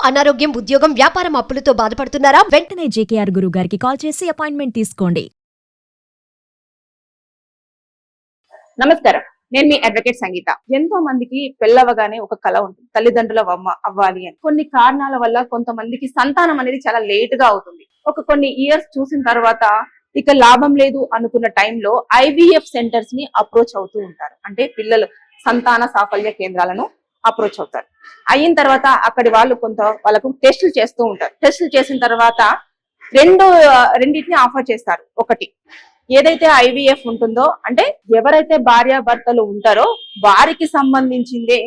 అనారోగ్యం, ఉద్యోగం, వ్యాపారం అప్పులతో బాధపడుతున్నారా? వెంటనే జేకేఆర్ గురువు గారికి కాల్ చేసి అపాయింట్మెంట్ తీసుకోండి. నమస్కారం, నేను మీ అడ్వకేట్ సంగీత. ఎంతో మందికి పెళ్ళవగానే ఒక కళ ఉంటుంది, తల్లిదండ్రుల అవ్వాలి అని. కొన్ని కారణాల వల్ల కొంతమందికి సంతానం అనేది చాలా లేట్ గా అవుతుంది. కొన్ని ఇయర్స్ చూసిన తర్వాత ఇక లాభం లేదు అనుకున్న టైంలో ఐవీఎఫ్ సెంటర్స్ ని అప్రోచ్ అవుతూ ఉంటారు. అంటే పిల్లలు సంతాన సాఫల్య కేంద్రాలను అప్రోచ్ అవుతారు. అయిన తర్వాత అక్కడి వాళ్ళు వాళ్ళకు టెస్టులు చేస్తూ ఉంటారు. టెస్టులు చేసిన తర్వాత రెండింటిని ఆఫర్ చేస్తారు. ఒకటి, ఏదైతే ఐవీఎఫ్ ఉంటుందో, అంటే ఎవరైతే భార్యాభర్తలు ఉంటారో వారికి సంబంధించిందే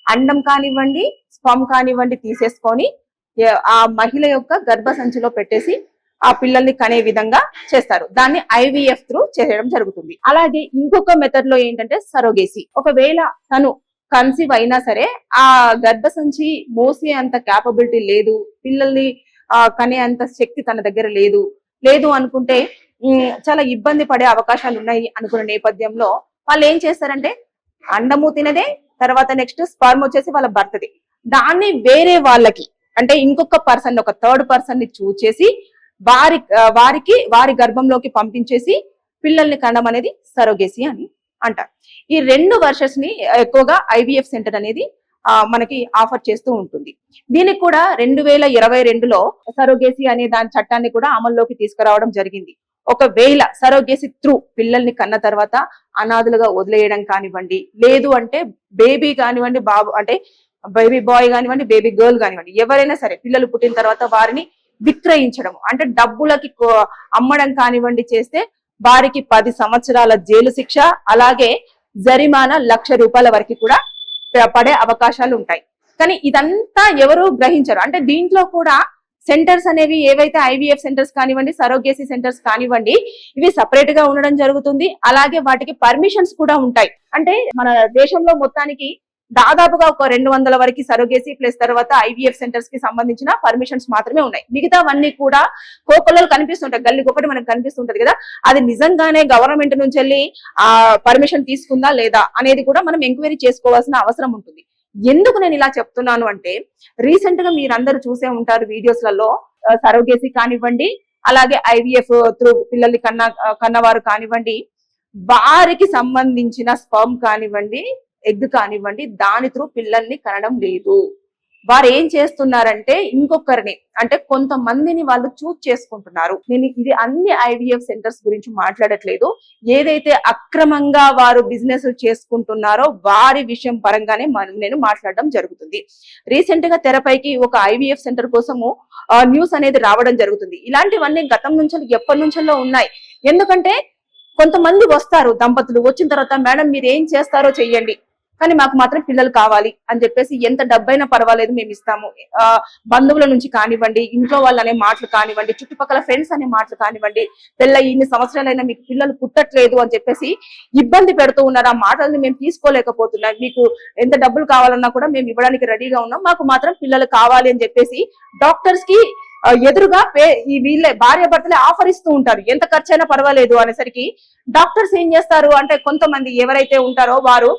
అండం కానివ్వండి, స్పర్మ్ కానివ్వండి తీసేసుకొని ఆ మహిళ యొక్క గర్భసంచిలో పెట్టేసి ఆ పిల్లల్ని కనే విధంగా చేస్తారు. దాన్ని ఐవీఎఫ్ త్రూ చేయడం జరుగుతుంది. అలాగే ఇంకొక మెథడ్ లో ఏంటంటే సరోగేసి. ఒకవేళ తను కన్సీవ్ అయినా సరే ఆ గర్భసంచి మోసే అంత క్యాపబిలిటీ లేదు, పిల్లల్ని కనే అంత శక్తి తన దగ్గర లేదు అనుకుంటే చాలా ఇబ్బంది పడే అవకాశాలు ఉన్నాయి అనుకున్న నేపథ్యంలో వాళ్ళు ఏం చేస్తారంటే, అండము తినదే, తర్వాత నెక్స్ట్ స్పర్మ్ వచ్చేసి వాళ్ళ భర్తది, దాన్ని వేరే వాళ్ళకి, అంటే ఇంకొక పర్సన్, ఒక థర్డ్ పర్సన్ ని చూస్ చేసి వారి గర్భంలోకి పంపించేసి పిల్లల్ని కనడం అనేది సరోగేసి అని అంటారు. ఈ రెండు వర్షన్స్ ని ఎక్కువగా ఐవీఎఫ్ సెంటర్ అనేది మనకి ఆఫర్ చేస్తూ ఉంటుంది. దీనికి కూడా 2022లో సరోగేసి అనే దాని చట్టాన్ని కూడా అమల్లోకి తీసుకురావడం జరిగింది. ఒకవేళ సరోగేసి త్రూ పిల్లల్ని కన్న తర్వాత అనాథులుగా వదిలేయడం కానివ్వండి, లేదు అంటే బేబీ కానివ్వండి, బాబు అంటే బేబీ బాయ్ కానివ్వండి, బేబీ గర్ల్ కానివ్వండి, ఎవరైనా సరే పిల్లలు పుట్టిన తర్వాత వారిని విక్రయించడం అంటే డబ్బులకి అమ్మడం కానివ్వండి చేస్తే వారికి 10 సంవత్సరాల జైలు శిక్ష, అలాగే జరిమానా ₹1,00,000 వరకు కూడా పడే అవకాశాలు ఉంటాయి. కానీ ఇదంతా ఎవరు గ్రహించరు. అంటే దీంట్లో కూడా సెంటర్స్ అనేవి ఏవైతే ఐవీఎఫ్ సెంటర్స్ కానివ్వండి, సరోగేసి సెంటర్స్ కానివ్వండి, ఇవి సపరేట్ గా ఉండడం జరుగుతుంది. అలాగే వాటికి పర్మిషన్స్ కూడా ఉంటాయి. అంటే మన దేశంలో మొత్తానికి దాదాపుగా ఒక 200 వరకు సరోగేసి ప్లస్ తర్వాత ఐవీఎఫ్ సెంటర్స్ కి సంబంధించిన పర్మిషన్స్ మాత్రమే ఉన్నాయి. మిగతావన్నీ కూడా కోకొల్లలు కనిపిస్తుంటాయి, గల్లీకి ఒకటి మనకు కనిపిస్తుంటది కదా, అది నిజంగానే గవర్నమెంట్ నుంచి వెళ్ళి ఆ పర్మిషన్ తీసుకుందా లేదా అనేది కూడా మనం ఎంక్వైరీ చేసుకోవాల్సిన అవసరం ఉంటుంది. ఎందుకు నేను ఇలా చెప్తున్నాను అంటే, రీసెంట్ గా మీరందరూ చూసే ఉంటారు వీడియోస్లలో, సరోగేసి కానివ్వండి, అలాగే ఐవీఎఫ్ త్రూ పిల్లల్ని కన్నవారు కానివ్వండి, వారికి సంబంధించిన స్పర్మ్ కానివ్వండి, ఎగ్ కానివ్వండి, దాని త్రూ పిల్లల్ని కనడం లేదు. వారు ఏం చేస్తున్నారంటే ఇంకొకరిని, అంటే కొంతమందిని వాళ్ళు చూస్ చేసుకుంటున్నారు. నేను ఇది అన్ని ఐవీఎఫ్ సెంటర్స్ గురించి మాట్లాడట్లేదు. ఏదైతే అక్రమంగా వారు బిజినెస్ చేసుకుంటున్నారో వారి విషయం పరంగానే నేను మాట్లాడడం జరుగుతుంది. రీసెంట్ గా తెరపైకి ఒక ఐవీఎఫ్ సెంటర్ కోసము న్యూస్ అనేది రావడం జరుగుతుంది. ఇలాంటివన్నీ గతం నుంచి ఎప్పటి నుంచో ఉన్నాయి. ఎందుకంటే కొంతమంది వస్తారు, దంపతులు వచ్చిన తర్వాత, మేడం మీరు ఏం చేస్తారో చెయ్యండి, కానీ మాకు మాత్రం పిల్లలు కావాలి అని చెప్పేసి ఎంత డబ్బైనా పర్వాలేదు మేము ఇస్తాము, బంధువుల నుంచి కానివ్వండి, ఇంట్లో వాళ్ళు అనే మాటలు కానివ్వండి, చుట్టుపక్కల ఫ్రెండ్స్ అనే మాటలు కానివ్వండి, ఇన్ని సంవత్సరాలైనా మీకు పిల్లలు పుట్టట్లేదు అని చెప్పేసి ఇబ్బంది పెడుతూ ఉన్నారు. ఆ మాటల్ని మేము తీసుకోలేకపోతున్నాం, మీకు ఎంత డబ్బులు కావాలన్నా కూడా మేము ఇవ్వడానికి రెడీగా ఉన్నాం, మాకు మాత్రం పిల్లలు కావాలి అని చెప్పేసి డాక్టర్స్ కి ఎదురుగా వీళ్ళే భార్యాభర్తలే ఆఫర్ ఇస్తూ ఉంటారు. ఎంత ఖర్చైనా పర్వాలేదు అనేసరికి డాక్టర్స్ ఏం చేస్తారు అంటే, కొంతమంది ఎవరైతే ఉంటారో వారు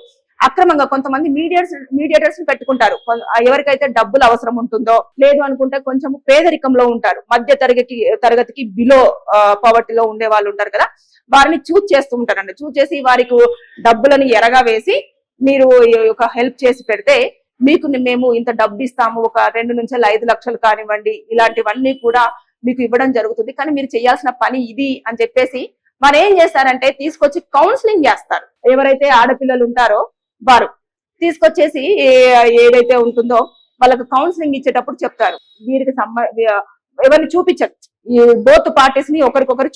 అక్రమంగా కొంతమంది మీడియేటర్స్ ని పెట్టుకుంటారు. ఎవరికైతే డబ్బులు అవసరం ఉంటుందో, లేదు అనుకుంటే కొంచెం పేదరికంలో ఉంటారు, మధ్య తరగతికి బిలో పవర్టీలో ఉండే వాళ్ళు ఉంటారు కదా, వారిని చూస్ చేస్తూ ఉంటారండి. చూస్ చేసి వారికి డబ్బులను ఎరగా వేసి, మీరు ఒక హెల్ప్ చేసి పెడితే మీకు మేము ఇంత డబ్బు ఇస్తాము, ఒక 2 నుంచి 5 లక్షలు కానివ్వండి, ఇలాంటివన్నీ కూడా మీకు ఇవ్వడం జరుగుతుంది, కానీ మీరు చేయాల్సిన పని ఇది అని చెప్పేసి మరి ఏం చేస్తారంటే తీసుకొచ్చి కౌన్సిలింగ్ చేస్తారు. ఎవరైతే ఆడపిల్లలు ఉంటారో వారు తీసుకొచ్చేసి ఏదైతే ఉంటుందో వాళ్ళకి కౌన్సిలింగ్ ఇచ్చేటప్పుడు చెప్తారు, వీరికి ఎవరిని చూపించరు, ఈ బోత్ పార్టీస్ ని ఒకరికొకరు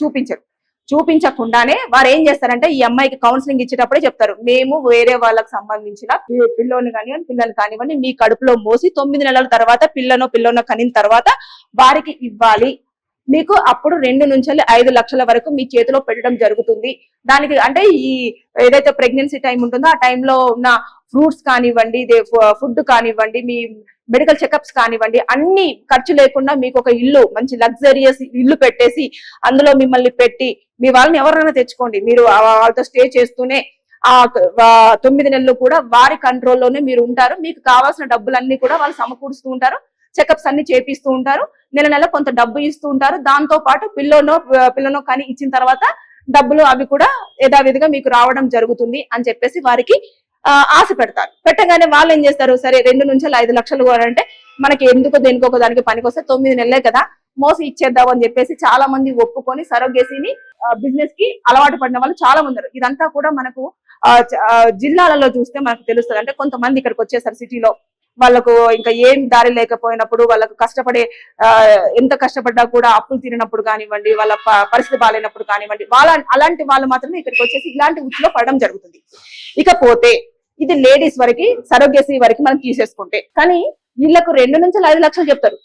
చూపించకుండానే వారు ఏం చేస్తారంటే ఈ అమ్మాయికి కౌన్సిలింగ్ ఇచ్చేటప్పుడే చెప్తారు, మేము వేరే వాళ్ళకి సంబంధించిన పిల్లోని కానివ్వండి, పిల్లలు కానివ్వండి, మీ కడుపులో మోసి 9 నెలల తర్వాత పిల్లనో కనిన తర్వాత వారికి ఇవ్వాలి, మీకు అప్పుడు 2 నుంచి 5 లక్షల వరకు మీ చేతిలో పెట్టడం జరుగుతుంది. దానికి అంటే ఈ ఏదైతే ప్రెగ్నెన్సీ టైం ఉంటుందో ఆ టైంలో ఉన్న ఫ్రూట్స్ కానివ్వండి, ఫుడ్ కానివ్వండి, మీ మెడికల్ చెకప్స్ కానివ్వండి, అన్ని ఖర్చు లేకుండా మీకు ఒక ఇల్లు, మంచి లగ్జరియస్ ఇల్లు పెట్టేసి అందులో మిమ్మల్ని పెట్టి, మీ వాళ్ళని ఎవరైనా తెచ్చుకోండి, మీరు వాళ్ళతో స్టే చేస్తూనే ఆ 9 నెలలు కూడా వారి కంట్రోల్లోనే మీరు ఉంటారు, మీకు కావాల్సిన డబ్బులన్నీ కూడా వాళ్ళు సమకూరుస్తూ ఉంటారు, చెకప్స్ అన్ని చేపిస్తూ ఉంటారు. నెల నెల కొంత డబ్బు ఇస్తూ ఉంటారు. దాంతో పాటు పిల్లనో కానీ ఇచ్చిన తర్వాత డబ్బులు అవి కూడా యథావిధిగా మీకు రావడం జరుగుతుంది అని చెప్పేసి వారికి ఆశ పెడతారు. పెట్టగానే వాళ్ళు ఏం చేస్తారు, సరే 2 నుంచి 5 లక్షలు అంటే మనకి ఎందుకో దేనికో ఒక దానికి పనికొస్తే 9 నెలలే కదా మోసి ఇచ్చేద్దాం అని చెప్పేసి చాలా మంది ఒప్పుకొని సరోగేసీని బిజినెస్ కి అలవాటు పడిన వాళ్ళు చాలా మంది ఉన్నారు. ఇదంతా కూడా మనకు జిల్లాలలో చూస్తే మనకు తెలుస్తుంది. అంటే కొంతమంది ఇక్కడికి వచ్చేసారు సిటీలో, వాళ్ళకు ఇంకా ఏం దారి లేకపోయినప్పుడు, వాళ్ళకు ఎంత కష్టపడ్డా కూడా అప్పులు తీరినప్పుడు కానివ్వండి, వాళ్ళ పరిస్థితి బాగాలేనప్పుడు కానివ్వండి, అలాంటి వాళ్ళు మాత్రమే ఇక్కడికి వచ్చేసి ఇలాంటి వృత్తిలో పడడం జరుగుతుంది. ఇకపోతే ఇది లేడీస్ వరకు సరోగేసీ వరకు మనం తీసేసుకుంటే, కానీ వీళ్ళకు 2 నుంచి 5 లక్షలు చెప్తారు.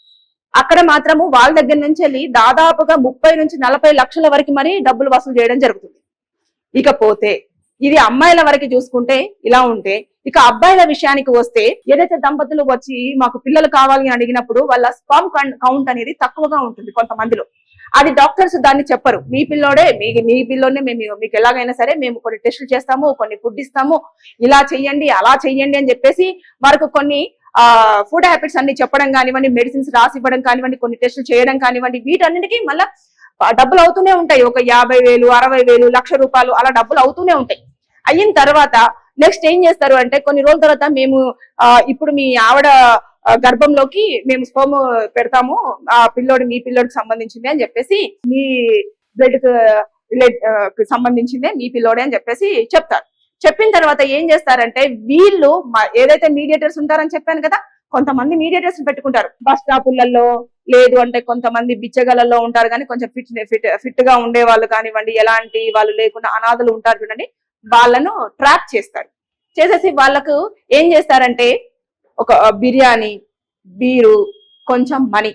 అక్కడ మాత్రము వాళ్ళ దగ్గర నుంచి వెళ్ళి దాదాపుగా 30 నుంచి 40 లక్షల వరకు మరి డబ్బులు వసూలు చేయడం జరుగుతుంది. ఇకపోతే ఇది అమ్మాయిల వరకు చూసుకుంటే ఇలా ఉంటే, ఇక అబ్బాయిల విషయానికి వస్తే ఏదైతే దంపతులు వచ్చి మాకు పిల్లలు కావాలి అని అడిగినప్పుడు వాళ్ళ స్పర్మ్ కౌంట్ అనేది తక్కువగా ఉంటుంది కొంతమందిలో. అది డాక్టర్స్ దాన్ని చెప్పరు, మీ పిల్లోనే మేము మీకు ఎలాగైనా సరే మేము కొన్ని టెస్టులు చేస్తాము, కొన్ని ఫుడ్ ఇస్తాము, ఇలా చెయ్యండి అలా చెయ్యండి అని చెప్పేసి వారికి కొన్ని ఫుడ్ హ్యాబిట్స్ అన్ని చెప్పడం కానివ్వండి, మెడిసిన్స్ రాసి ఇవ్వడం కానివ్వండి, కొన్ని టెస్టులు చేయడం కానివ్వండి, వీటన్నిటికీ మళ్ళీ డబ్బులు అవుతూనే ఉంటాయి. ఒక 50,000, 60,000, ₹1,00,000 అలా డబ్బులు అవుతూనే ఉంటాయి. అయిన తర్వాత నెక్స్ట్ ఏం చేస్తారు అంటే, కొన్ని రోజుల తర్వాత మేము ఇప్పుడు మీ ఆవిడ గర్భంలోకి మేము స్పర్మ్ పెడతాము, ఆ మీ పిల్లోడికి సంబంధించింది అని చెప్పేసి, మీ బ్లడ్ కి సంబంధించిందే మీ పిల్లోడే అని చెప్పేసి చెప్తారు. చెప్పిన తర్వాత ఏం చేస్తారంటే, వీళ్ళు ఏదైతే మీడియేటర్స్ ఉంటారని చెప్పాను కదా, కొంతమంది మీడియేటర్స్ పెట్టుకుంటారు బస్ స్టాపులలో, లేదు అంటే కొంతమంది బిచ్చగలలో ఉంటారు, కానీ కొంచెం ఫిట్ గా ఉండే వాళ్ళు కానివ్వండి, ఎలాంటి వాళ్ళు లేకుండా అనాథలు ఉంటారు చూడండి, వాళ్ళను ట్రాప్ చేస్తారు. చేసేసి వాళ్ళకు ఏం చేస్తారంటే ఒక బిర్యానీ, బీరు, కొంచెం మనీ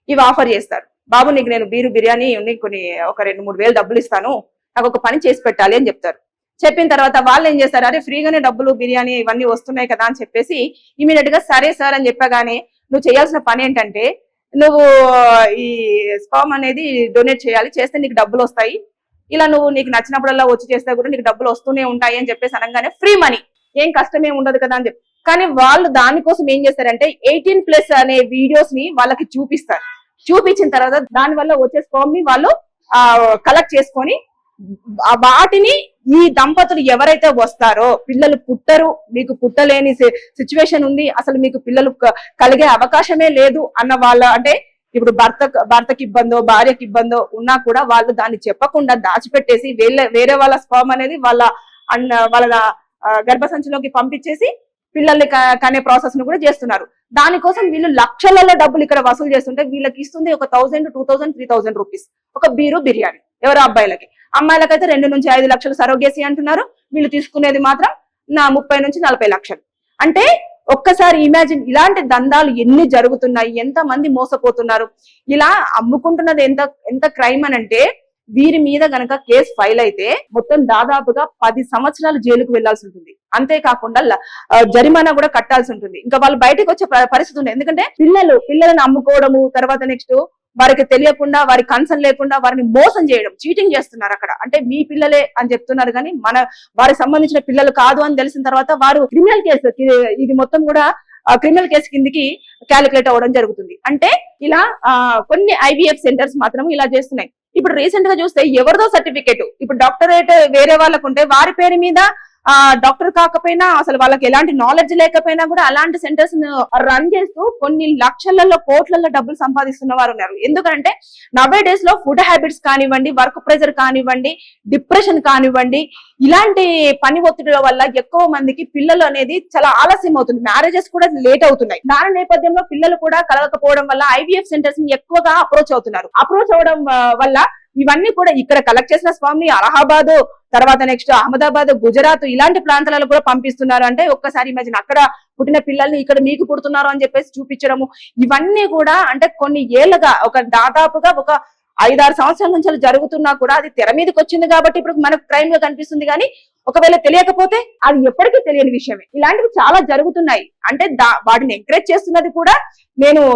ఇవి ఆఫర్ చేస్తారు. బాబు నీకు నేను బిర్యానీ కొన్ని ఒక 2-3 వేలు డబ్బులు ఇస్తాను, నాకు ఒక పని చేసి పెట్టాలి అని చెప్తారు. చెప్పిన తర్వాత వాళ్ళు ఏం చేస్తారు, అరే ఫ్రీగానే డబ్బులు బిర్యానీ ఇవన్నీ వస్తున్నాయి కదా అని చెప్పేసి ఇమీడియట్ గా సరే సార్ అని చెప్పగానే, నువ్వు చేయాల్సిన పని ఏంటంటే నువ్వు ఈ స్పర్మ్ అనేది డొనేట్ చేయాలి, చేస్తే నీకు డబ్బులు వస్తాయి, ఇలా నువ్వు నీకు నచ్చినప్పుడల్లా వచ్చి చేస్తే కూడా నీకు డబ్బులు వస్తూనే ఉంటాయి అని చెప్పేసి అనగానే, ఫ్రీ మనీ ఏం కష్టమే ఉండదు కదా అని చెప్పి. కానీ వాళ్ళు దానికోసం ఏం చేస్తారంటే 18+ అనే వీడియోస్ ని వాళ్ళకి చూపిస్తారు. చూపించిన తర్వాత దాని వల్ల వచ్చే స్పర్మ్ ని వాళ్ళు కలెక్ట్ చేసుకొని వాటిని ఈ దంపతులు ఎవరైతే వస్తారో, పిల్లలు పుట్టరు, మీకు పుట్టలేని సిచ్యువేషన్ ఉంది, అసలు మీకు పిల్లలు కలిగే అవకాశమే లేదు అన్న వాళ్ళ, అంటే ఇప్పుడు భర్తకి ఇబ్బందో భార్యకి ఇబ్బందో ఉన్నా కూడా వాళ్ళు దాన్ని చెప్పకుండా దాచిపెట్టేసి వేరే వాళ్ళ స్పర్మ్ అనేది వాళ్ళ గర్భసంచిలోకి పంపించేసి పిల్లల్ని కనే ప్రాసెస్ ను కూడా చేస్తున్నారు. దానికోసం వీళ్ళు లక్షలలో డబ్బులు ఇక్కడ వసూలు చేస్తుంటే వీళ్ళకి ఇస్తుంది ఒక 1,000, 2,000, 3,000 రూపీస్ ఒక బిర్యానీ. ఎవరు అబ్బాయిలకి, అమ్మాయిలకైతే 2 నుంచి 5 లక్షలు సరోగేసీ అంటున్నారు. వీళ్ళు తీసుకునేది మాత్రం 30 నుంచి 40 లక్షలు. అంటే ఒక్కసారి ఇమాజిన్, ఇలాంటి దందాలు ఎన్ని జరుగుతున్నాయి, ఎంత మంది మోసపోతున్నారు. ఇలా అమ్ముకుంటున్నది ఎంత క్రైమ్ అని అంటే, వీరి మీద గనక కేసు ఫైల్ అయితే మొత్తం దాదాపుగా 10 సంవత్సరాలు జైలుకు వెళ్లాల్సి ఉంటుంది. అంతేకాకుండా జరిమానా కూడా కట్టాల్సి ఉంటుంది. ఇంకా వాళ్ళు బయటకు వచ్చే పరిస్థితి ఉంది. ఎందుకంటే పిల్లలను అమ్ముకోవడము, తర్వాత నెక్స్ట్ వారికి తెలియకుండా, వారి కన్సర్న్ లేకుండా వారిని మోసం చేయడం, చీటింగ్ చేస్తున్నారు అక్కడ. అంటే మీ పిల్లలే అని చెప్తున్నారు కానీ వారికి సంబంధించిన పిల్లలు కాదు అని తెలిసిన తర్వాత వారు క్రిమినల్ కేసు, ఇది మొత్తం కూడా క్రిమినల్ కేసు కిందికి క్యాలిక్యులేట్ అవ్వడం జరుగుతుంది. అంటే ఇలా కొన్ని IVF సెంటర్స్ మాత్రం ఇలా చేస్తున్నాయి. ఇప్పుడు రీసెంట్ గా చూస్తే ఎవరిదో సర్టిఫికేట్, ఇప్పుడు డాక్టరేట్ వేరే వాళ్ళకు ఉంటే వారి పేరు మీద డాక్టర్ కాకపోయినా, అసలు వాళ్ళకి ఎలాంటి నాలెడ్జ్ లేకపోయినా కూడా అలాంటి సెంటర్స్ రన్ చేస్తూ కొన్ని లక్షలలో కోట్లలో డబ్బులు సంపాదిస్తున్న వారు ఉన్నారు. ఎందుకంటే నవే డేస్ లో ఫుడ్ హ్యాబిట్స్ కానివ్వండి, వర్క్ ప్రెషర్ కానివ్వండి, డిప్రెషన్ కానివ్వండి, ఇలాంటి పని ఒత్తిడిల వల్ల ఎక్కువ మందికి పిల్లలు అనేది చాలా ఆలస్యం అవుతుంది, మ్యారేజెస్ కూడా లేట్ అవుతున్నాయి. దాని నేపథ్యంలో పిల్లలు కూడా కలగకపోవడం వల్ల IVF సెంటర్స్ ని ఎక్కువగా అప్రోచ్ అవుతున్నారు. అప్రోచ్ అవడం వల్ల ఇవన్నీ కూడా ఇక్కడ కలెక్ట్ చేసిన స్పర్మ్ ని అలహాబాద్, తర్వాత నెక్స్ట్ అహ్మదాబాద్, గుజరాత్ ఇలాంటి ప్రాంతాలలో కూడా పంపిస్తున్నారు. అంటే ఒక్కసారి ఇమాజిన్, అక్కడ పుట్టిన పిల్లల్ని ఇక్కడ మీకు పుడుతున్నారు అని చెప్పేసి చూపించడము, ఇవన్నీ కూడా అంటే కొన్ని ఏళ్ళగా దాదాపుగా ఒక 5-6 సంవత్సరాల నుంచి జరుగుతున్నా కూడా అది తెర మీదకి వచ్చింది కాబట్టి ఇప్పుడు మనకు క్రైమ్ గా కనిపిస్తుంది. కానీ ఒకవేళ తెలియకపోతే అది ఎప్పటికీ తెలియని విషయమే. ఇలాంటివి చాలా జరుగుతున్నాయి. అంటే వాటిని ఎంకరేజ్ చేస్తున్నది కూడా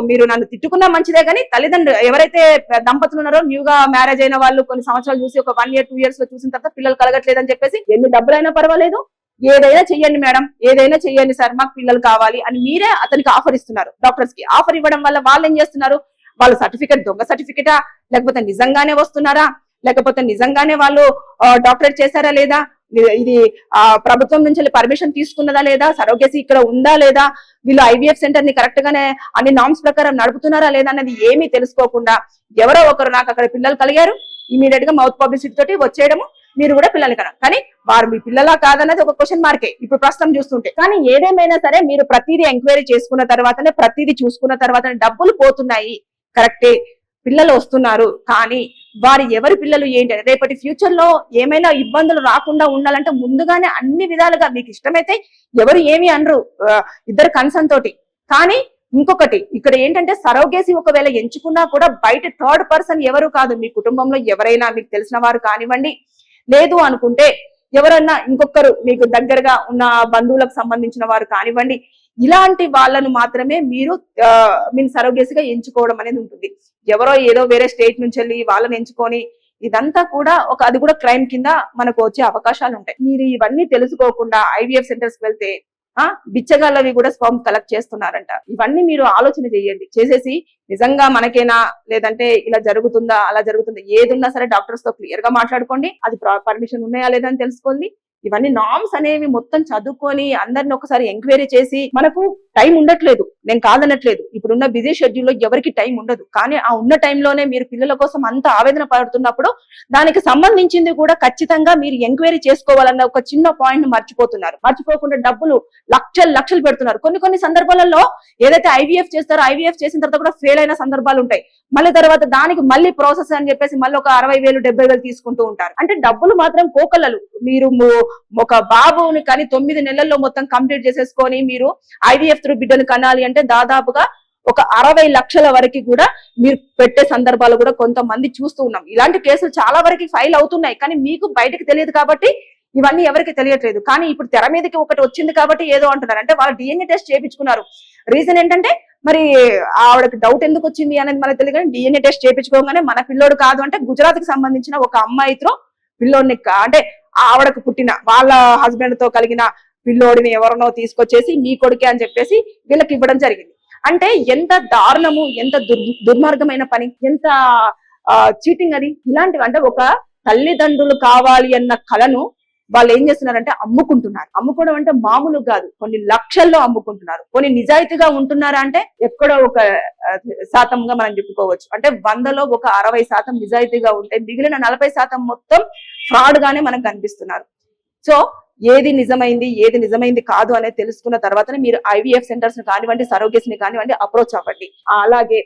మీరు నన్ను తిట్టుకున్నా మంచిదే, కానీ తల్లిదండ్రులు ఎవరైతే దంపతులు ఉన్నారో, న్యూగా మ్యారేజ్ అయిన వాళ్ళు కొన్ని సంవత్సరాలు చూసి ఒక 1 year 2 years లో చూసిన తర్వాత పిల్లలు కలగట్లేదని చెప్పేసి ఎన్ని డబ్బులైనా పర్వాలేదు, ఏదైనా చెయ్యండి మేడం, ఏదైనా చెయ్యండి సార్, మాకు పిల్లలు కావాలి అని మీరే అతనికి ఆఫర్ ఇస్తున్నారు. డాక్టర్స్ కి ఆఫర్ ఇవ్వడం వల్ల వాళ్ళు ఏం చేస్తున్నారు, వాళ్ళ సర్టిఫికేట్ దొంగ సర్టిఫికేటా, లేకపోతే నిజంగానే వస్తున్నారా, లేకపోతే నిజంగానే వాళ్ళు డాక్టరేట్ చేశారా లేదా, ఇది ప్రభుత్వం నుంచి పర్మిషన్ తీసుకున్నదా లేదా, సరోగేసి ఇక్కడ ఉందా లేదా, వీళ్ళు ఐవీఎఫ్ సెంటర్ ని కరెక్ట్ గానే అన్ని నామ్స్ ప్రకారం నడుపుతున్నారా లేదా అన్నది ఏమీ తెలుసుకోకుండా ఎవరో ఒకరు నాకు అక్కడ పిల్లలు కలిగారు ఇమీడియట్ గా మౌత్ పబ్లిసిటీ తోటి వచ్చేయడము, మీరు కూడా పిల్లలు కదా, కానీ వారు మీ పిల్లలా కాదన్నది ఒక క్వశ్చన్ మార్కే ఇప్పుడు ప్రస్తుతం చూస్తుంటే. కానీ ఏదేమైనా సరే మీరు ప్రతిదీ ఎంక్వైరీ చేసుకున్న తర్వాతనే, ప్రతిదీ చూసుకున్న తర్వాతనే డబ్బులు పోతున్నాయి కరెక్టే, పిల్లలు వస్తున్నారు, కానీ వారి ఎవరి పిల్లలు ఏంటి, రేపటి ఫ్యూచర్ లో ఏమైనా ఇబ్బందులు రాకుండా ఉండాలంటే ముందుగానే అన్ని విధాలుగా మీకు ఇష్టమైతే ఎవరు ఏమి అనరు ఇద్దరు కన్సర్న్ తోటి. కానీ ఇంకొకటి ఇక్కడ ఏంటంటే సరోగేసి ఒకవేళ ఎంచుకున్నా కూడా బయట థర్డ్ పర్సన్ ఎవరు కాదు, మీ కుటుంబంలో ఎవరైనా మీకు తెలిసిన వారు కానివ్వండి, లేదు అనుకుంటే ఎవరన్నా ఇంకొకరు మీకు దగ్గరగా ఉన్న బంధువులకు సంబంధించిన వారు కానివ్వండి, ఇలాంటి వాళ్ళను మాత్రమే మీరు సరోగేసిగా ఎంచుకోవడం అనేది ఉంటుంది. ఎవరో ఏదో వేరే స్టేట్ నుంచి వెళ్ళి వాళ్ళని ఎంచుకొని ఇదంతా కూడా అది కూడా క్రైమ్ కింద మనకు వచ్చే అవకాశాలు ఉంటాయి. మీరు ఇవన్నీ తెలుసుకోకుండా ఐవీఎఫ్ సెంటర్స్ కి వెళ్తే బిచ్చగాళ్ళవి కూడా స్పర్మ్ కలెక్ట్ చేస్తున్నారంట. ఇవన్నీ మీరు ఆలోచన చేయండి, చేసేసి నిజంగా మనకేనా లేదంటే ఇలా జరుగుతుందా అలా జరుగుతుందా, ఏదున్నా సరే డాక్టర్స్ తో క్లియర్ గా మాట్లాడుకోండి, అది పర్మిషన్ ఉన్నాయా లేదా అని తెలుసుకోండి. ఇవన్నీ నామ్స్ అనేవి మొత్తం చదువుకొని అందరిని ఒకసారి ఎంక్వైరీ చేసి, మనకు టైం ఉండట్లేదు, నేను కాదనట్లేదు, ఇప్పుడున్న బిజీ షెడ్యూల్ లో ఎవరికి టైం ఉండదు, కానీ ఆ ఉన్న టైంలోనే మీరు పిల్లల కోసం అంత ఆవేదన పడుతున్నప్పుడు దానికి సంబంధించింది కూడా ఖచ్చితంగా మీరు ఎంక్వైరీ చేసుకోవాలన్న ఒక చిన్న పాయింట్ మర్చిపోతున్నారు. మర్చిపోకుండా డబ్బులు లక్షలు పెడుతున్నారు. కొన్ని సందర్భాలలో ఏదైతే ఐవీఎఫ్ చేస్తారో ఐవీఎఫ్ చేసిన తర్వాత కూడా ఫెయిల్ అయిన సందర్భాలు ఉంటాయి. మళ్ళీ తర్వాత దానికి మళ్ళీ ప్రాసెస్ అని చెప్పేసి మళ్ళీ ఒక 60,000 70,000 తీసుకుంటూ ఉంటారు. అంటే డబ్బులు మాత్రం కోకలలు. మీరు ఒక బాబుని కానీ 9 నెలల్లో మొత్తం కంప్లీట్ చేసేసుకొని మీరు ఐవీఎఫ్ త్రూ బిడ్డను కనాలి అంటే దాదాపుగా ఒక 60 లక్షల వరకు కూడా మీరు పెట్టే సందర్భాలు కూడా కొంతమంది చూస్తూ ఉన్నాం. ఇలాంటి కేసులు చాలా వరకు ఫైల్ అవుతున్నాయి, కానీ మీకు బయటకు తెలియదు కాబట్టి ఇవన్నీ ఎవరికి తెలియట్లేదు. కానీ ఇప్పుడు తెర మీదకి ఒకటి వచ్చింది కాబట్టి ఏదో అంటున్నారు, అంటే వాళ్ళు డిఎన్ఏ టెస్ట్ చేయించుకున్నారు. రీజన్ ఏంటంటే మరి ఆవిడకి డౌట్ ఎందుకు వచ్చింది అనేది మనకు తెలియదు, కానీ డిఎన్ఏ టెస్ట్ చేయించుకోగానే మన పిల్లోడు కాదు అంటే గుజరాత్ కి సంబంధించిన ఒక అమ్మాయితో పిల్లోడిని అంటే ఆవిడకు పుట్టిన వాళ్ళ హస్బెండ్ తో కలిగిన పిల్లోడిని ఎవరినో తీసుకొచ్చేసి మీ కొడుకే అని చెప్పేసి వీళ్ళకి ఇవ్వడం జరిగింది. అంటే ఎంత దారుణము, ఎంత దుర్మార్గమైన పని, ఎంత చీటింగ్ అది. ఇలాంటివి అంటే ఒక తల్లిదండ్రులు కావాలి అన్న కళను వాళ్ళు ఏం చేస్తున్నారంటే అమ్ముకుంటున్నారు. అమ్ముకోవడం అంటే మామూలు కాదు, కొన్ని లక్షల్లో అమ్ముకుంటున్నారు. కొన్ని నిజాయితీగా ఉంటున్నారా అంటే ఎక్కడో ఒక శాతంగా మనం చెప్పుకోవచ్చు. అంటే 100లో ఒక 60% నిజాయితీగా ఉంటే మిగిలిన 40% మొత్తం ఫ్రాడ్ గానే మనకు కనిపిస్తున్నారు. సో ఏది నిజమైంది కాదు అనేది తెలుసుకున్న తర్వాతనే మీరు ఐవీఎఫ్ సెంటర్స్ ని కానివ్వండి, సరోగేస్ ని కానివ్వండి అప్రోచ్ అవ్వండి. అలాగే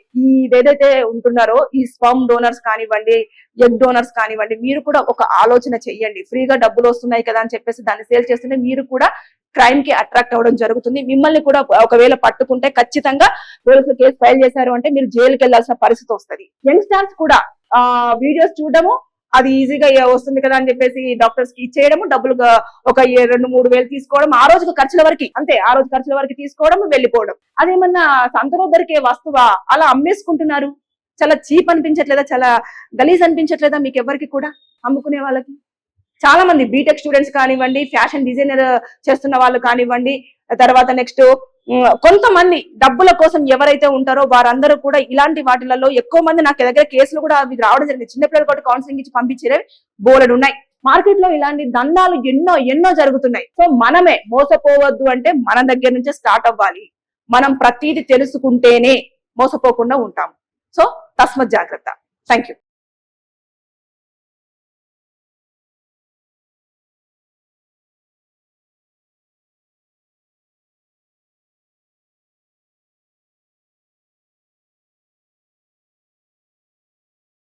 ఏదైతే ఉంటున్నారో ఈ స్పర్మ్ డోనర్స్ కానివ్వండి, ఎగ్ డోనర్స్ కానివ్వండి, మీరు కూడా ఒక ఆలోచన చెయ్యండి. ఫ్రీగా డబ్బులు వస్తున్నాయి కదా అని చెప్పేసి దాన్ని సేల్ చేస్తుంటే మీరు కూడా క్రైమ్ కి అట్రాక్ట్ అవ్వడం జరుగుతుంది. మిమ్మల్ని కూడా ఒకవేళ పట్టుకుంటే ఖచ్చితంగా పోలీసులు కేసు ఫైల్ చేశారు అంటే మీరు జైలుకి వెళ్లాల్సిన పరిస్థితి వస్తుంది. యంగ్స్టర్స్ కూడా వీడియోస్ చూడడము, అది ఈజీగా వస్తుంది కదా అని చెప్పేసి డాక్టర్స్ కి ఇచ్చేయడము, డబ్బులు ఒక 2-3 వేలు తీసుకోవడం, ఆ రోజు ఖర్చుల వరకు అంతే, ఆ రోజు ఖర్చుల వరకు తీసుకోవడం వెళ్ళిపోవడం. అదేమన్నా సంతలో దొరికే వస్తువా అలా అమ్మేసుకుంటున్నారు. చాలా చీప్ అనిపించట్లేదా, చాలా గలీజ్ అనిపించట్లేదా మీకు ఎవరికి కూడా అమ్ముకునే వాళ్ళకి? చాలా మంది బీటెక్ స్టూడెంట్స్ కానివ్వండి, ఫ్యాషన్ డిజైనర్ చేస్తున్న వాళ్ళు కానివ్వండి, తర్వాత నెక్స్ట్ కొంతమంది డబ్బుల కోసం ఎవరైతే ఉంటారో వారందరూ కూడా ఇలాంటి వాటిలలో ఎక్కువ మంది నాకు దగ్గర కేసులు కూడా అవి రావడం జరిగింది. చిన్నపిల్లలు కూడా కౌన్సిలింగ్ ఇచ్చి పంపించేవి బోలెడు ఉన్నాయి. మార్కెట్ లో ఇలాంటి దందాలు ఎన్నో జరుగుతున్నాయి. సో మనమే మోసపోవద్దు అంటే మన దగ్గర నుంచే స్టార్ట్ అవ్వాలి. మనం ప్రతిదీ తెలుసుకుంటేనే మోసపోకుండా ఉంటాం. సో తస్మత్ జాగ్రత్త. Thank you.